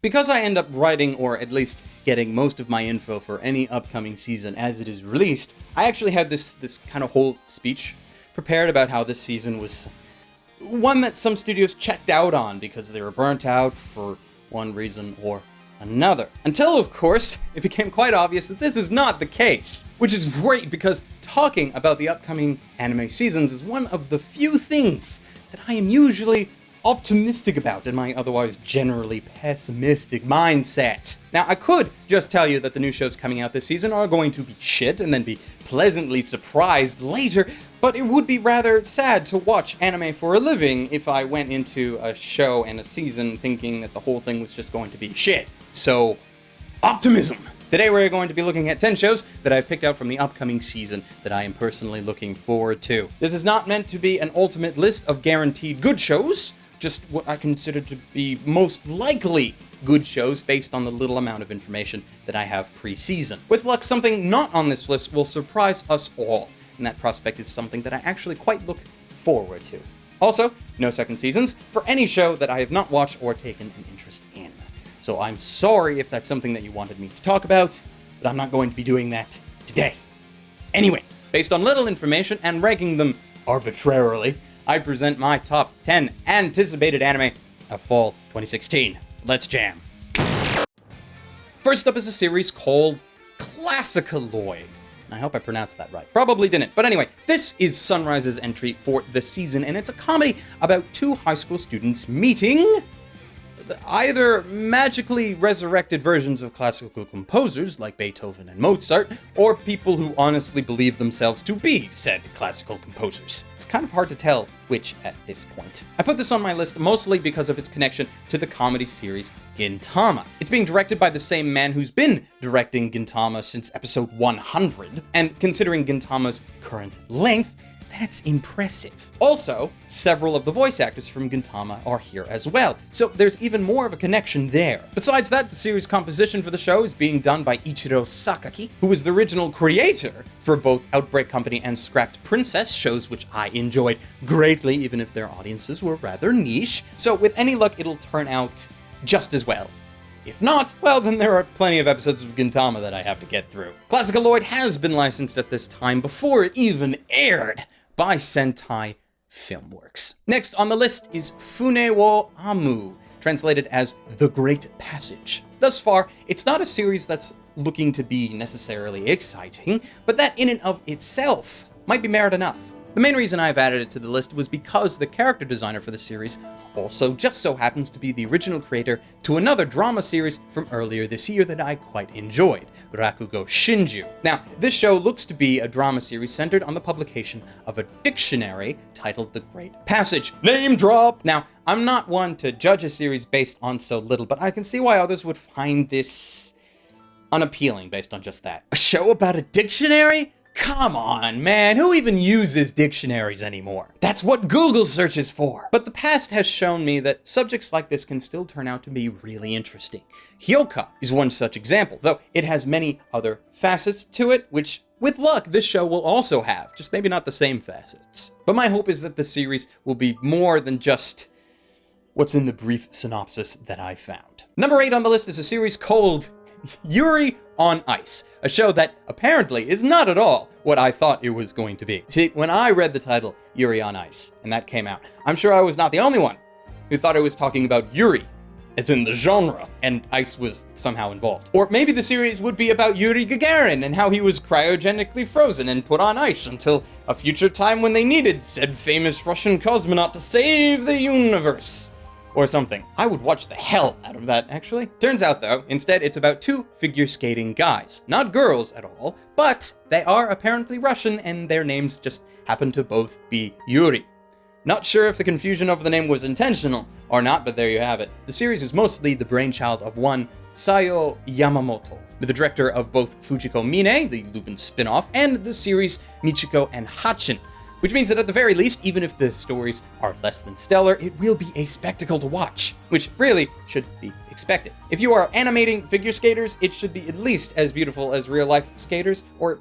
Because I end up writing, or at least getting most of my info for any upcoming season as it is released, I actually had this kind of whole speech prepared about how this season was one that some studios checked out on because they were burnt out for one reason or another. Until, of course, it became quite obvious that this is not the case. Which is great, because talking about the upcoming anime seasons is one of the few things that I am usually optimistic about in my otherwise generally pessimistic mindset. Now, I could just tell you that the new shows coming out this season are going to be shit and then be pleasantly surprised later, but it would be rather sad to watch anime for a living if I went into a show and a season thinking that the whole thing was just going to be shit. So, optimism! Today we're going to be looking at 10 shows that I've picked out from the upcoming season that I am personally looking forward to. This is not meant to be an ultimate list of guaranteed good shows, just what I consider to be most likely good shows based on the little amount of information that I have pre-season. With luck, something not on this list will surprise us all, and that prospect is something that I actually quite look forward to. Also, no second seasons for any show that I have not watched or taken an interest in. So I'm sorry if that's something that you wanted me to talk about, but I'm not going to be doing that today. Anyway, based on little information and ranking them arbitrarily, I present my top 10 anticipated anime of fall 2016. Let's jam. First up is a series called Classicaloid. I hope I pronounced that right. Probably didn't. But anyway, this is Sunrise's entry for the season, and it's a comedy about two high school students meeting either magically resurrected versions of classical composers like Beethoven and Mozart, or people who honestly believe themselves to be said classical composers. It's kind of hard to tell which at this point. I put this on my list mostly because of its connection to the comedy series Gintama. It's being directed by the same man who's been directing Gintama since episode 100, and considering Gintama's current length, that's impressive. Also, several of the voice actors from Gintama are here as well, so there's even more of a connection there. Besides that, the series composition for the show is being done by Ichiro Sakaki, who was the original creator for both Outbreak Company and Scrapped Princess, shows which I enjoyed greatly, even if their audiences were rather niche. So with any luck, it'll turn out just as well. If not, well, then there are plenty of episodes of Gintama that I have to get through. Classicaloid has been licensed at this time before it even aired by Sentai Filmworks. Next on the list is Fune wo Amu, translated as The Great Passage. Thus far, it's not a series that's looking to be necessarily exciting, but that in and of itself might be merit enough. The main reason I've added it to the list was because the character designer for the series also just so happens to be the original creator to another drama series from earlier this year that I quite enjoyed, Rakugo Shinju. Now, this show looks to be a drama series centered on the publication of a dictionary titled The Great Passage. Name drop! Now, I'm not one to judge a series based on so little, but I can see why others would find this unappealing based on just that. A show about a dictionary? Come on, man, who even uses dictionaries anymore? That's what Google searches for. But the past has shown me that subjects like this can still turn out to be really interesting. Hyoka is one such example, though it has many other facets to it, which, with luck, this show will also have, just maybe not the same facets. But my hope is that the series will be more than just what's in the brief synopsis that I found. Number 8 on the list is a series called Yuri on Ice, a show that apparently is not at all what I thought it was going to be. See, when I read the title, Yuri on Ice, and that came out, I'm sure I was not the only one who thought it was talking about Yuri, as in the genre, and ice was somehow involved. Or maybe the series would be about Yuri Gagarin and how he was cryogenically frozen and put on ice until a future time when they needed said famous Russian cosmonaut to save the universe. Or something. I would watch the hell out of that, actually. Turns out, though, instead it's about two figure skating guys. Not girls at all, but they are apparently Russian, and their names just happen to both be Yuri. Not sure if the confusion over the name was intentional or not, but there you have it. The series is mostly the brainchild of one Sayo Yamamoto, the director of both Fujiko Mine, the Lupin spin-off, and the series Michiko and Hatchin, which means that at the very least, even if the stories are less than stellar, it will be a spectacle to watch, which really should be expected. If you are animating figure skaters, it should be at least as beautiful as real-life skaters, or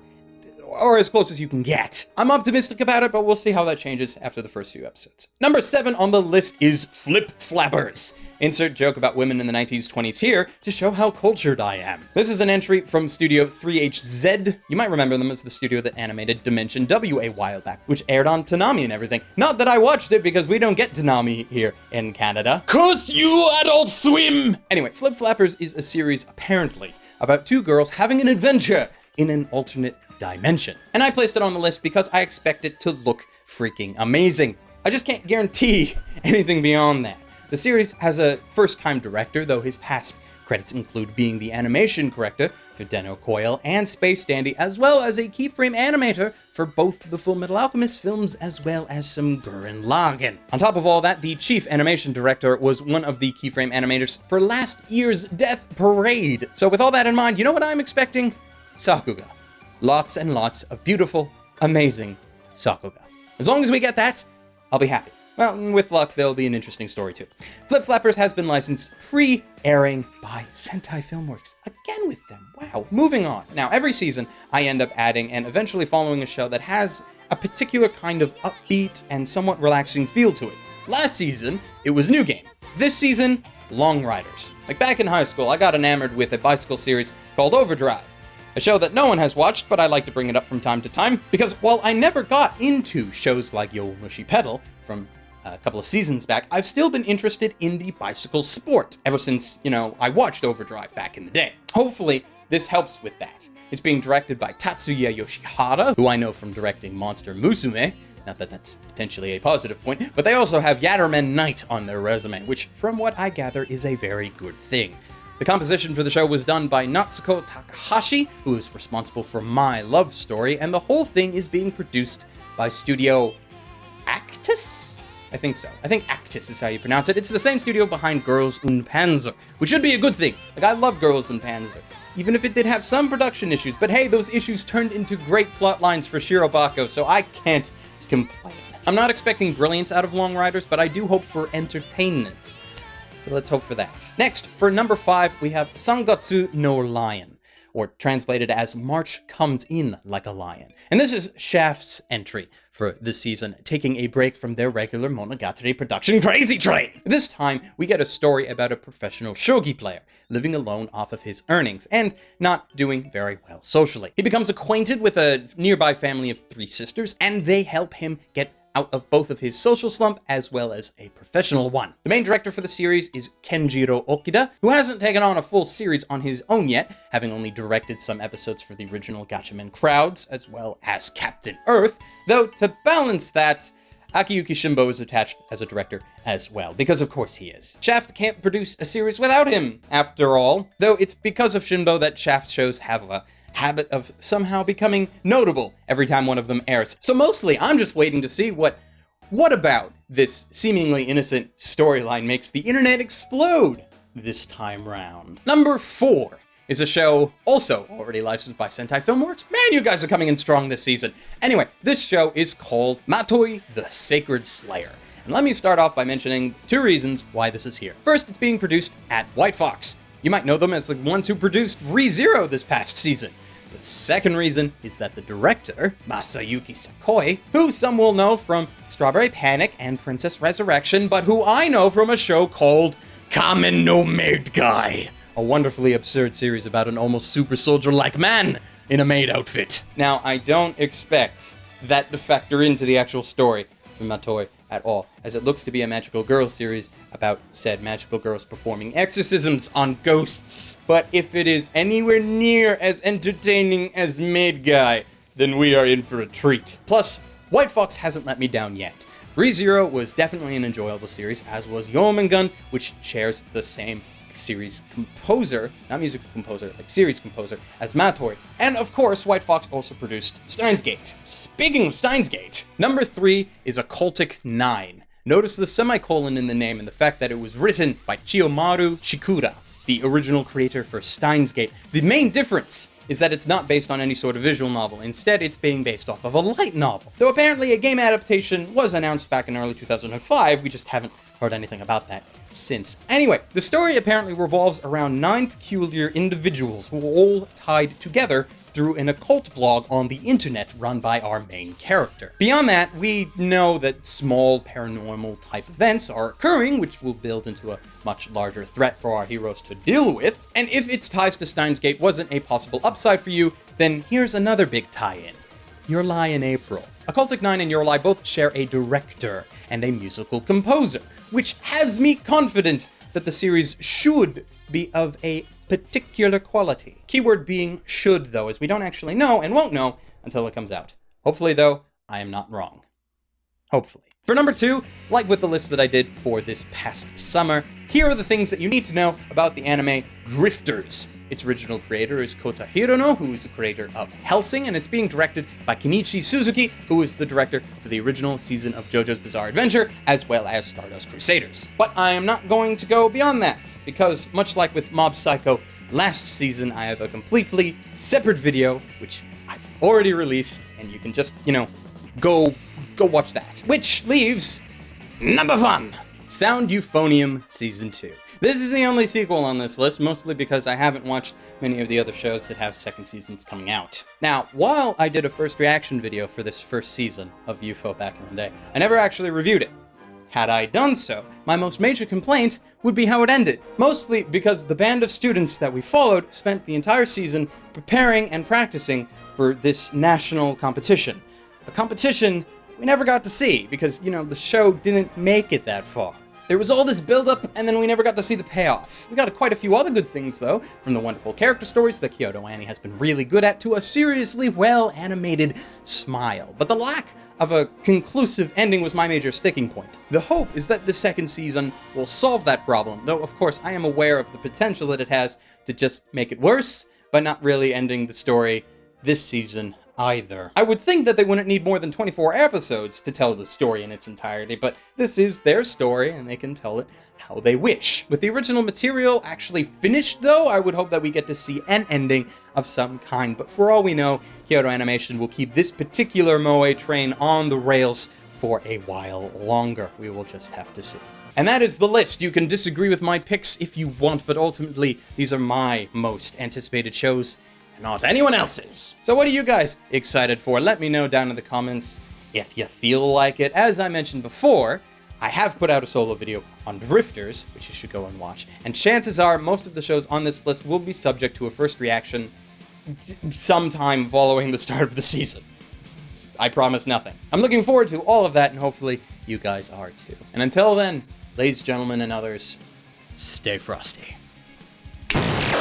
as close as you can get. I'm optimistic about it, but we'll see how that changes after the first few episodes. Number 7 on the list is Flip Flappers. Insert joke about women in the 1920s here to show how cultured I am. This is an entry from Studio 3HZ. You might remember them as the studio that animated Dimension W a while back, which aired on Toonami and everything. Not that I watched it because we don't get Toonami here in Canada. Curse you, Adult Swim! Anyway, Flip Flappers is a series apparently about two girls having an adventure in an alternate dimension. And I placed it on the list because I expect it to look freaking amazing. I just can't guarantee anything beyond that. The series has a first-time director, though his past credits include being the animation corrector for Den-O Coil and Space Dandy, as well as a keyframe animator for both the Full Metal Alchemist films, as well as some Gurren Lagann. On top of all that, the chief animation director was one of the keyframe animators for last year's Death Parade. So with all that in mind, you know what I'm expecting? Sakuga. Lots and lots of beautiful, amazing Sakuga. As long as we get that, I'll be happy. Well, with luck, there'll be an interesting story too. Flip Flappers has been licensed pre-airing by Sentai Filmworks. Again with them. Wow. Moving on. Now, every season, I end up adding and eventually following a show that has a particular kind of upbeat and somewhat relaxing feel to it. Last season, it was New Game. This season, Long Riders. Like back in high school, I got enamored with a bicycle series called Overdrive. A show that no one has watched, but I like to bring it up from time to time, because while I never got into shows like Yomushi Pedal from a couple of seasons back, I've still been interested in the bicycle sport ever since, I watched Overdrive back in the day. Hopefully, this helps with that. It's being directed by Tatsuya Yoshihara, who I know from directing Monster Musume. Not that that's potentially a positive point, but they also have Yatterman Knight on their resume, which, from what I gather, is a very good thing. The composition for the show was done by Natsuko Takahashi, who is responsible for My Love Story, and the whole thing is being produced by Studio Actas? I think so. I think Actas is how you pronounce it. It's the same studio behind Girls und Panzer, which should be a good thing. Like, I love Girls und Panzer, even if it did have some production issues. But hey, those issues turned into great plot lines for Shirobako, so I can't complain. I'm not expecting brilliance out of Long Riders, but I do hope for entertainment. So let's hope for that. Next, for number 5, we have Sangatsu no Lion, or translated as March Comes In Like a Lion. And this is Shaft's entry for this season, taking a break from their regular Monogatari production Crazy Train. This time, we get a story about a professional shogi player living alone off of his earnings and not doing very well socially. He becomes acquainted with a nearby family of 3 sisters, and they help him get out of both of his social slump as well as a professional one. The main director for the series is Kenjiro Okida, who hasn't taken on a full series on his own yet, having only directed some episodes for the original Gatchaman Crowds, as well as Captain Earth, though to balance that, Akiyuki Shimbo is attached as a director as well, because of course he is. Shaft can't produce a series without him, after all, though it's because of Shimbo that Shaft shows have a habit of somehow becoming notable every time one of them airs. So mostly, I'm just waiting to see what about this seemingly innocent storyline makes the internet explode this time round. Number 4 is a show also already licensed by Sentai Filmworks. Man, you guys are coming in strong this season. Anyway, this show is called Matoi the Sacred Slayer. And let me start off by mentioning 2 reasons why this is here. First, it's being produced at White Fox. You might know them as the ones who produced ReZero this past season. The second reason is that the director, Masayuki Sakoi, who some will know from Strawberry Panic and Princess Resurrection, but who I know from a show called Kamen no Maid Guy, a wonderfully absurd series about an almost super soldier-like man in a maid outfit. Now, I don't expect that to factor into the actual story for Matoi at all, as it looks to be a magical girl series about said magical girls performing exorcisms on ghosts. But if it is anywhere near as entertaining as Maid Guy, then we are in for a treat. Plus, White Fox hasn't let me down yet. ReZero was definitely an enjoyable series, as was Yomengun, which shares the same series composer, not music composer, like series composer, as Matoi. And of course, White Fox also produced Steins Gate. Speaking of Steins Gate, number 3 is Occultic 9. Notice the semicolon in the name and the fact that it was written by Chiyomaru Shikura, the original creator for Steins Gate. The main difference is that it's not based on any sort of visual novel. Instead, it's being based off of a light novel. Though apparently a game adaptation was announced back in early 2005, we just haven't heard anything about that since. Anyway, the story apparently revolves around 9 peculiar individuals who are all tied together through an occult blog on the internet run by our main character. Beyond that, we know that small paranormal type events are occurring, which will build into a much larger threat for our heroes to deal with. And if its ties to Steins Gate wasn't a possible upside for you, then here's another big tie-in. Your Lie in April. Occultic 9 and Your Lie both share a director and a musical composer, which has me confident that the series should be of a particular quality. Keyword being should, though, as we don't actually know and won't know until it comes out. Hopefully, though, I am not wrong. Hopefully. For number 2, like with the list that I did for this past summer, here are the things that you need to know about the anime Drifters. Its original creator is Kota Hirono, who is the creator of Hellsing, and it's being directed by Kenichi Suzuki, who is the director for the original season of JoJo's Bizarre Adventure, as well as Stardust Crusaders. But I am not going to go beyond that, because much like with Mob Psycho last season, I have a completely separate video, which I've already released, and you can just, go watch that. Which leaves number 1, Sound Euphonium Season 2. This is the only sequel on this list, mostly because I haven't watched many of the other shows that have second seasons coming out. Now, while I did a first reaction video for this first season of UFO back in the day, I never actually reviewed it. Had I done so, my most major complaint would be how it ended. Mostly because the band of students that we followed spent the entire season preparing and practicing for this national competition. A competition we never got to see because, the show didn't make it that far. There was all this build-up, and then we never got to see the payoff. We got quite a few other good things, though, from the wonderful character stories that Kyoto Annie has been really good at, to a seriously well-animated smile. But the lack of a conclusive ending was my major sticking point. The hope is that the second season will solve that problem, though, of course, I am aware of the potential that it has to just make it worse, but not really ending the story this season either. I would think that they wouldn't need more than 24 episodes to tell the story in its entirety, but this is their story and they can tell it how they wish. With the original material actually finished, though, I would hope that we get to see an ending of some kind, but for all we know, Kyoto Animation will keep this particular moe train on the rails for a while longer. We will just have to see. And that is the list. You can disagree with my picks if you want, but ultimately, these are my most anticipated shows, not anyone else's. So what are you guys excited for? Let me know down in the comments if you feel like it. As I mentioned before, I have put out a solo video on Drifters, which you should go and watch. And chances are most of the shows on this list will be subject to a first reaction sometime following the start of the season. I promise nothing. I'm looking forward to all of that, and hopefully you guys are too. And until then, ladies, gentlemen, and others, stay frosty.